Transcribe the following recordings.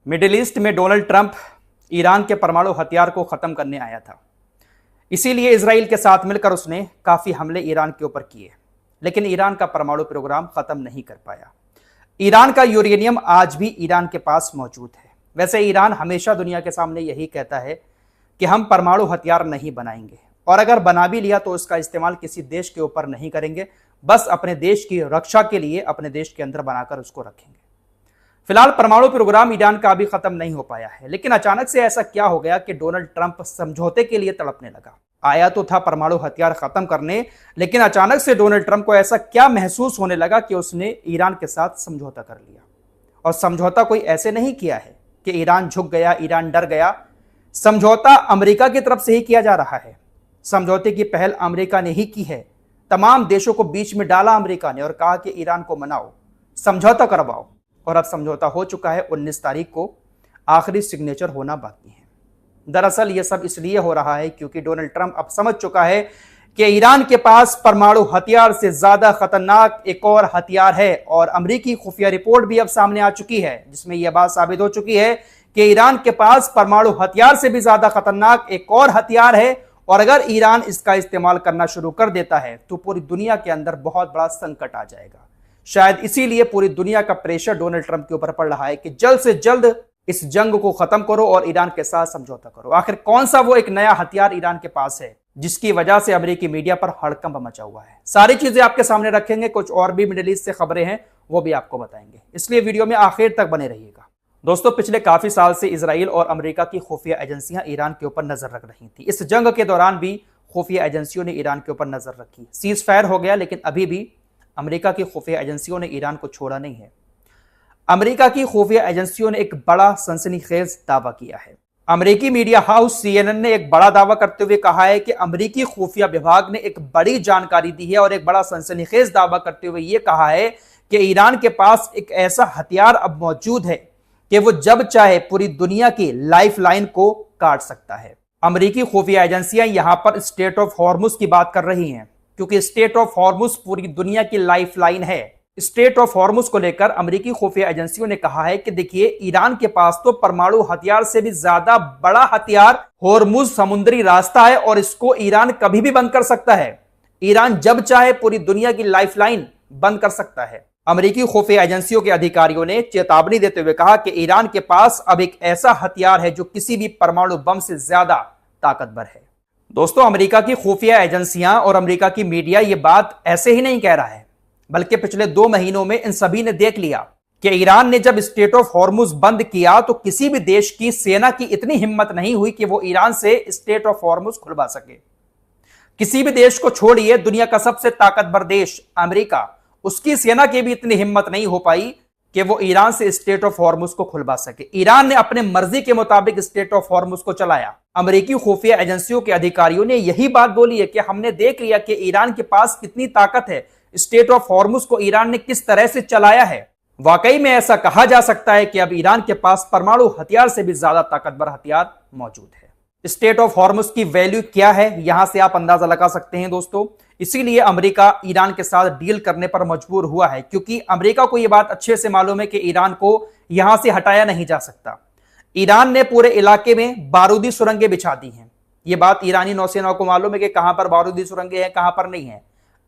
Middle east में Donald Trump Iran के परमाणु हथियार को खत्म करने आया था। इसीलिए इजराइल के साथ मिलकर उसने काफी हमले ईरान के ऊपर किए, लेकिन ईरान का परमाणु प्रोग्राम खत्म नहीं कर पाया। ईरान का यूरेनियम आज भी ईरान के पास मौजूद है। वैसे ईरान हमेशा दुनिया के सामने यही कहता है कि हम परमाणु हथियार नहीं बनाएंगे, और अगर बना भी लिया तो इसका इस्तेमाल किसी देश के ऊपर नहीं करेंगे, बस अपने देश की रक्षा के लिए अपने देश के अंदर बनाकर उसको रखेंगे। फिलहाल परमाणु प्रोग्राम ईरान का अभी खत्म नहीं हो पाया है, लेकिन अचानक से ऐसा क्या हो गया कि डोनाल्ड ट्रंप समझौते के लिए तड़पने लगा। आया तो था परमाणु हथियार खत्म करने, लेकिन अचानक से डोनाल्ड ट्रंप को ऐसा क्या महसूस होने लगा कि उसने ईरान के साथ समझौता कर लिया। और समझौता कोई ऐसे नहीं किया है कि ईरान झुक गया, ईरान डर गया। समझौता अमेरिका की तरफ से ही किया जा रहा है। समझौते की पहल अमेरिका ने ही की है। तमाम देशों को बीच में डाला अमेरिका ने और कहा कि ईरान को मनाओ, समझौता करवाओ। और अब समझौता हो चुका है। 19 तारीख को आखिरी सिग्नेचर होना बाकी है। दरअसल यह सब इसलिए हो रहा है क्योंकि डोनाल्ड ट्रंप अब समझ चुका है कि ईरान के पास परमाणु हथियार से ज्यादा खतरनाक एक और हथियार है। और अमेरिकी खुफिया रिपोर्ट भी अब सामने आ चुकी है, जिसमें यह बात साबित हो चुकी है कि ईरान के पास परमाणु हथियार से भी ज्यादा खतरनाक एक और हथियार है। और अगर ईरान इसका इस्तेमाल करना शुरू कर देता है तो पूरी दुनिया के अंदर बहुत बड़ा संकट आ जाएगा। शायद इसीलिए पूरी दुनिया का प्रेशर डोनाल्ड ट्रंप के ऊपर पड़ रहा है कि जल्द से जल्द इस जंग को खत्म करो और ईरान के साथ समझौता करो। आखिर कौन सा वो एक नया हथियार ईरान के पास है जिसकी वजह से अमेरिकी मीडिया पर हड़कंप मचा हुआ है? सारी चीजें आपके सामने रखेंगे। कुछ और भी मिडिल ईस्ट से खबरें हैं वो भी आपको बताएंगे, इसलिए वीडियो में आखिर तक बने रहिएगा। दोस्तों, पिछले काफी साल से इजराइल और अमेरिका की खुफिया एजेंसियां ईरान के ऊपर नजर रख रही थी। इस जंग के दौरान भी खुफिया एजेंसियों ने ईरान के ऊपर नजर रखी। सीज फायर हो गया, लेकिन अभी भी अमेरिका की खुफिया एजेंसियों ने ईरान को छोड़ा नहीं है। अमेरिका की खुफिया एजेंसियों ने एक बड़ा सनसनीखेज दावा किया है। अमेरिकी मीडिया हाउस CNN ने एक बड़ा दावा करते हुए कहा है कि अमेरिकी खुफिया विभाग ने एक बड़ी जानकारी दी है और एक बड़ा सनसनीखेज दावा करते हुए यह कहा है कि ईरान के पास एक ऐसा हथियार अब मौजूद है कि वो जब चाहे पूरी दुनिया की लाइफलाइन को काट सकता है। अमेरिकी खुफिया एजेंसियां यहां पर स्ट्रेट ऑफ हॉर्मुज की बात कर रही हैं, क्योंकि स्ट्रेट ऑफ हॉर्मुज पूरी दुनिया की लाइफलाइन है। स्ट्रेट ऑफ हॉर्मुज को लेकर अमेरिकी खुफिया एजेंसियों ने कहा है कि देखिए, ईरान के पास तो परमाणु हथियार से भी ज्यादा बड़ा हथियार हॉर्मुज समुद्री रास्ता है और इसको ईरान कभी भी बंद कर सकता है। ईरान जब चाहे पूरी दुनिया की लाइफलाइन बंद कर सकता है। अमेरिकी खुफिया एजेंसियों के अधिकारियों ने चेतावनी देते हुए कहा कि ईरान के पास अब एक ऐसा हथियार है जो किसी भी परमाणु बम से ज्यादा ताकतवर है। दोस्तों, अमेरिका की खुफिया एजेंसियां और अमेरिका की मीडिया ये बात ऐसे ही नहीं कह रहा है, बल्कि पिछले 2 महीनों में इन सभी ने देख लिया कि ईरान ने जब स्ट्रेट ऑफ हॉर्मुज बंद किया तो किसी भी देश की सेना की इतनी हिम्मत नहीं हुई कि वो ईरान से स्ट्रेट ऑफ हॉर्मुज खुलवा सके। किसी भी देश को छोड़िए, दुनिया का सबसे ताकतवर देश अमेरिका, उसकी सेना की भी इतनी हिम्मत नहीं हो पाई कि वो ईरान से स्ट्रेट ऑफ हॉर्मुज को खुलवा सके। ईरान ने अपने मर्जी के मुताबिक स्ट्रेट ऑफ हॉर्मुज को चलाया। अमेरिकी खुफिया एजेंसियों के अधिकारियों ने यही बात बोली है कि हमने देख लिया कि ईरान के पास कितनी ताकत है, स्ट्रेट ऑफ हॉर्मुज को ईरान ने किस तरह से चलाया है। वाकई में ऐसा कहा जा सकता है कि अब ईरान के पास परमाणु हथियार से भी ज्यादा ताकतवर हथियार मौजूद है। स्ट्रेट ऑफ हॉर्मुज की वैल्यू क्या है, यहां से आप अंदाजा लगा सकते हैं दोस्तों। इसीलिए अमेरिका ईरान के साथ डील करने पर मजबूर हुआ है, क्योंकि अमेरिका को यह बात अच्छे से मालूम है कि ईरान को यहां से हटाया नहीं जा सकता। ईरान ने पूरे इलाके में बारूदी सुरंगें बिछा दी हैं। यह बात ईरानी नौसेना को मालूम है कि कहां पर बारूदी सुरंगें हैं, कहां पर नहीं है।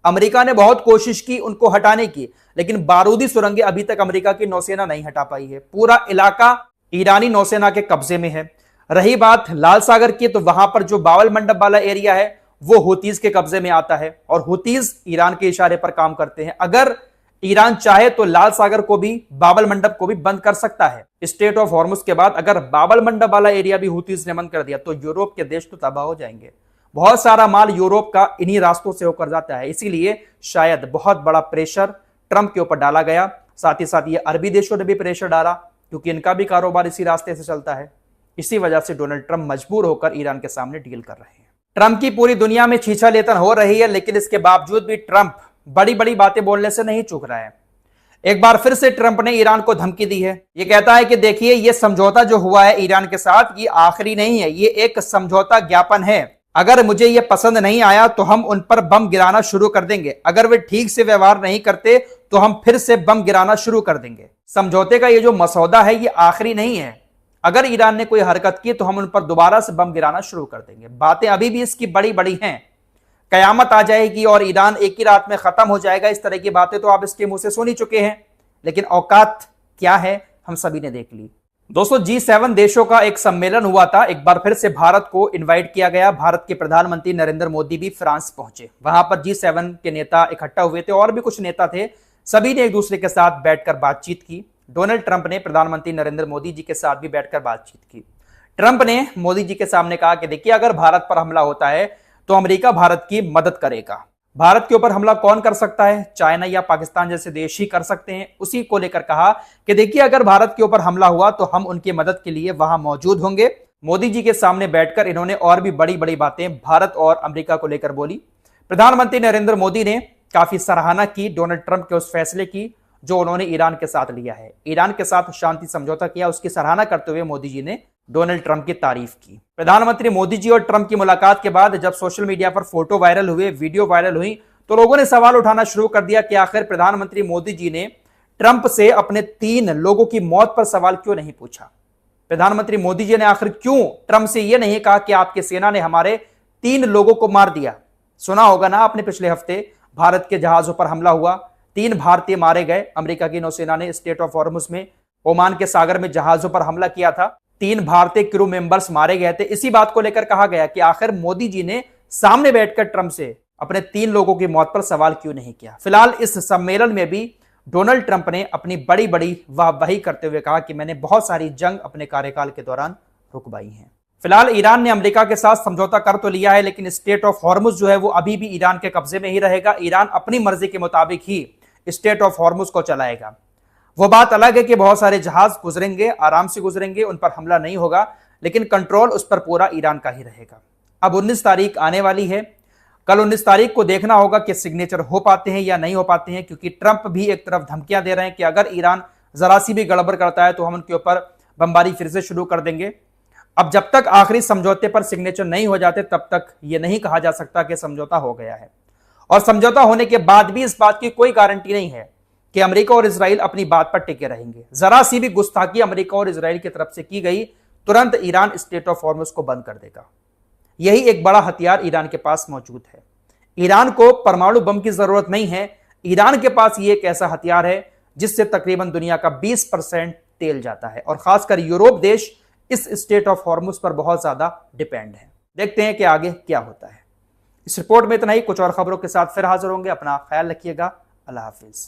अमेरिका ने बहुत कोशिश की उनको हटाने की, लेकिन बारूदी सुरंगें अभी तक अमेरिका की नौसेना नहीं हटा पाई है। पूरा इलाका ईरानी नौसेना के कब्जे में है। रही बात लाल सागर की, तो वहां पर जो बावल मंडप वाला एरिया है वो हुतीज के कब्जे में आता है और हुतीज ईरान के इशारे पर काम करते हैं। अगर ईरान चाहे तो लाल सागर को भी, बाबल मंडप को भी बंद कर सकता है। स्ट्रेट ऑफ हॉर्मुज के बाद अगर बाबल मंडप वाला एरिया भी हुतीज ने बंद कर दिया तो यूरोप के देश तो तबाह हो जाएंगे। बहुत सारा माल यूरोप का इन्हीं रास्तों से होकर जाता है। इसीलिए शायद बहुत बड़ा प्रेशर ट्रंप के ऊपर डाला गया। साथ ही साथ ये अरबी देशों ने भी प्रेशर डाला, क्योंकि इनका भी कारोबार इसी रास्ते से चलता है। इसी वजह से डोनाल्ड ट्रंप मजबूर होकर ईरान के सामने डील कर रहे हैं। ट्रंप की पूरी दुनिया में छीछा लेतन हो रही है, लेकिन इसके बावजूद भी ट्रंप बड़ी बड़ी बातें बोलने से नहीं चूक रहा है। एक बार फिर से ट्रंप ने ईरान को धमकी दी है। ये कहता है कि देखिए, ये समझौता जो हुआ है ईरान के साथ, ये आखिरी नहीं है, ये एक समझौता ज्ञापन है। अगर मुझे ये पसंद नहीं आया तो हम उन पर बम गिराना शुरू कर देंगे। अगर वे ठीक से व्यवहार नहीं करते तो हम फिर से बम गिराना शुरू कर देंगे। समझौते का ये जो मसौदा है ये आखिरी नहीं है, अगर ईरान ने कोई हरकत की तो हम उन पर दोबारा से बम गिराना शुरू कर देंगे। बातें अभी भी इसकी बड़ी बड़ी हैं, कयामत आ जाएगी और ईरान एक ही रात में खत्म हो जाएगा, इस तरह की बातें तो आप इसके मुंह से सुन ही चुके हैं। लेकिन औकात क्या है हम सभी ने देख ली। दोस्तों, G7 देशों का एक सम्मेलन हुआ था। एक बार फिर से भारत को इनवाइट किया गया। भारत के प्रधानमंत्री नरेंद्र मोदी भी फ्रांस पहुंचे। वहां पर G7 के नेता इकट्ठा हुए थे और भी कुछ नेता थे। सभी ने एक दूसरे के साथ बैठकर बातचीत की। डोनाल्ड ट्रंप ने प्रधानमंत्री नरेंद्र मोदी जी के साथ भी बैठकर बातचीत की। ट्रंप ने मोदी जी के सामने कहा कि देखिए, अगर भारत पर हमला होता है तो अमेरिका भारत की मदद करेगा। भारत के ऊपर हमला कौन कर सकता है? चाइना या पाकिस्तान जैसे देश ही कर सकते हैं। उसी को लेकर कहा कि देखिए, अगर भारत के ऊपर हमला हुआ तो हम उनकी मदद के लिए वहां मौजूद होंगे। मोदी जी के सामने बैठकर इन्होंने और भी बड़ी बड़ी बातें भारत और अमेरिका को लेकर बोली। प्रधानमंत्री नरेंद्र मोदी ने काफी सराहना की डोनाल्ड ट्रंप के उस फैसले की जो उन्होंने ईरान के साथ लिया है। ईरान के साथ शांति समझौता किया, उसकी सराहना करते हुए मोदी जी ने डोनाल्ड ट्रंप की तारीफ की। प्रधानमंत्री मोदी जी और ट्रंप की मुलाकात के बाद जब सोशल मीडिया पर फोटो वायरल हुए, वीडियो वायरल हुई, तो लोगों ने सवाल उठाना शुरू कर दिया कि आखिर प्रधानमंत्री मोदी जी ने ट्रंप से अपने 3 लोगों की मौत पर सवाल क्यों नहीं पूछा। प्रधानमंत्री मोदी जी ने आखिर क्यों ट्रंप से यह नहीं कहा कि आपकी सेना ने हमारे 3 लोगों को मार दिया। सुना होगा ना आपने, पिछले हफ्ते भारत के जहाजों पर हमला हुआ, 3 भारतीय मारे गए। अमेरिका की नौसेना ने स्टेट ऑफ हॉर्मुज में ओमान के सागर में जहाजों पर हमला किया था, 3 भारतीय क्रू मेंबर्स मारे गए थे। इसी बात को लेकर कहा गया कि आखिर मोदी जी ने सामने बैठकर ट्रंप से अपने 3 लोगों की मौत पर सवाल क्यों नहीं किया। फिलहाल इस सम्मेलन में भी डोनाल्ड ट्रंप ने अपनी बड़ी बड़ी वाहवाही करते हुए कहा कि मैंने बहुत सारी जंग अपने कार्यकाल के दौरान रुकवाई हैं। फिलहाल ईरान ने अमेरिका के साथ समझौता कर तो लिया है, लेकिन स्टेट ऑफ हॉर्मुज जो है वो अभी भी ईरान के कब्जे में ही रहेगा। ईरान अपनी मर्जी के मुताबिक ही स्टेट ऑफ हॉर्मुज को चलाएगा। वो बात अलग है कि बहुत सारे जहाज गुजरेंगे, आराम से गुजरेंगे, उन पर हमला नहीं होगा, लेकिन कंट्रोल उस पर पूरा ईरान का ही रहेगा। अब 19 तारीख आने वाली है। कल 19 तारीख को देखना होगा कि सिग्नेचर हो पाते हैं या नहीं हो पाते हैं, क्योंकि ट्रंप भी एक तरफ धमकियां दे रहे हैं कि अगर ईरान जरा सी भी गड़बड़ करता है तो हम उनके ऊपर बमबारी फिर से शुरू कर देंगे। अब जब तक आखिरी समझौते पर सिग्नेचर नहीं हो जाते तब तक यह नहीं कहा जा सकता कि समझौता हो गया है। और समझौता होने के बाद भी इस बात की कोई गारंटी नहीं है कि अमेरिका और इजराइल अपनी बात पर टिके रहेंगे। जरा सी भी गुस्ताखी अमेरिका और इजराइल की तरफ से की गई, तुरंत ईरान स्टेट ऑफ हॉर्मुज को बंद कर देगा। यही एक बड़ा हथियार ईरान के पास मौजूद है। ईरान को परमाणु बम की जरूरत नहीं है। ईरान के पास ये एक ऐसा हथियार है जिससे तकरीबन दुनिया का 20% तेल जाता है, और खासकर यूरोप देश इस स्टेट ऑफ हॉर्मुज पर बहुत ज्यादा डिपेंड है। देखते हैं कि आगे क्या होता है। इस रिपोर्ट में इतना ही। कुछ और खबरों के साथ फिर हाजिर होंगे। अपना ख्याल रखिएगा। अल्लाह हाफिज।